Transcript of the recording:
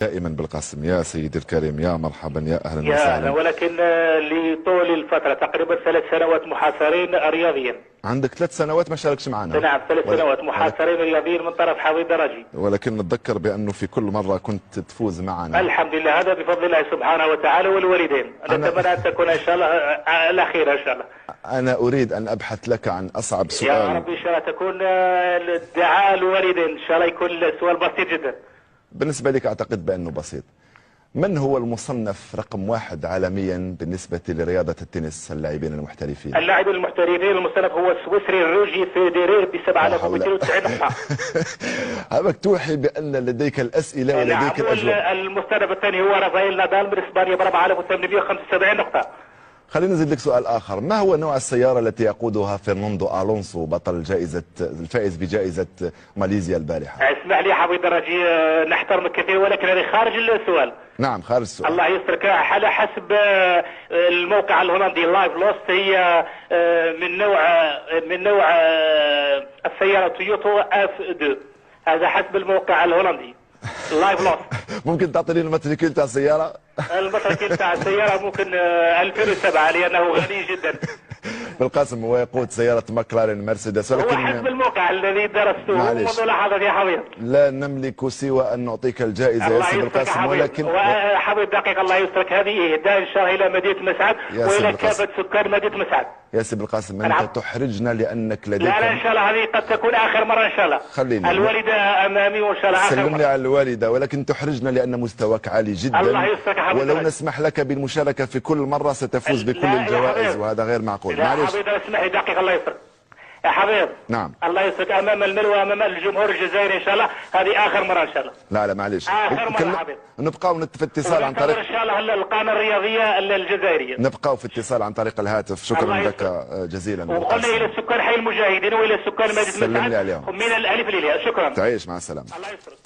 دائما بالقاسم. يا سيدي الكريم، يا مرحبا، يا اهلا يا وسهلا. أهلا، ولكن لطول الفترة تقريبا 3 سنوات محاصرين رياضيا. عندك 3 سنوات ما شاركش معنا. نعم، 3 سنوات محاصرين رياضيا من طرف حفيظ دراجي. ولكن نتذكر بأنه في كل مرة كنت تفوز معنا. الحمد لله، هذا بفضل الله سبحانه وتعالى والوالدين. نتمنى أن تكون إن شاء الله الأخيرة إن شاء الله. أنا أريد أن أبحث لك عن أصعب سؤال. يا رب إن شاء الله تكون دعاء الوالدين إن شاء الله يكون سؤال بسيط جدا. بالنسبة لك أعتقد بأنه بسيط. من هو المصنف رقم 1 عالميا بالنسبة لرياضة التنس اللاعبين المحترفين؟ اللاعبين المحترفين المصنف هو السويسري روجي فيديرير ب 7290 نقطة. هذاك توحي بأن لديك الأسئلة ولديك الأجوبة. المصنف الثاني هو رافائيل نادال من إسبانيا ب 4875 نقطة. خلينا نزيد لك سؤال آخر. ما هو نوع السيارة التي يقودها فرناندو ألونسو بطل الفائز بجائزة ماليزيا البارحة؟ اسمح لي حبيب درجي، نحترمك كثير ولكن هذه خارج السؤال. نعم خارج السؤال. الله يسترك. على حسب الموقع الهولندي لايف لوست، هي من نوع السيارة تويوتا اف 2. هذا حسب الموقع الهولندي لايف لوست. ممكن تعطيني الماتريكيل تاع السيارة؟ الماتريكيل تاع السيارة ممكن 2007 لأنه غالي جدا. بالقاسم هو يقود سيارة ماكلارين مرسيدس، هو ولكن حسب الموقع الذي درسته منذ لحظة يا حبيب. لا نملك سوى أن نعطيك الجائزة يا سيدي بالقاسم. ولكن حبيب دقيقة، الله يسترك، هذه إهداء إن شاء الله إلى مدينة مسعد وإلى كافة سكان مدينة مسعد. يا سيدي بالقاسم أنت تحرجنا لأنك لديك. لا إن شاء الله هذه قد تكون آخر مرة إن شاء الله. خليني الوالدة أمامي وإن شاء الله آخر مرة. سلم لي على الوالدة، ولكن تحرجنا لأن مستواك عالي جدا. الله يسترك يا حبيبي. ولو نسمح لك بالمشاركة في كل مرة ستفوز بكل الجوائز وهذا غير معقول. معليش. لا حبيبي اسمح لي دقيقة، الله يسترك يا حبيب. نعم. الله يسترك أمام الملوى وأمام الجمهور الجزائري إن شاء الله هذه آخر مرة إن شاء الله. لا معليش. آخر مرة حبيب. نبقاو في اتصال عن طريق إن شاء الله القناة الرياضية الجزائرية. نبقاو في اتصال عن طريق الهاتف. شكرا لك جزيلا. وقلنا إلى سكان حي المجاهدين وإلى سكان مدينة مسعد سلم لي عليهم من الألف للياء. شكرا. تعيش مع السلامة. الله يسترك.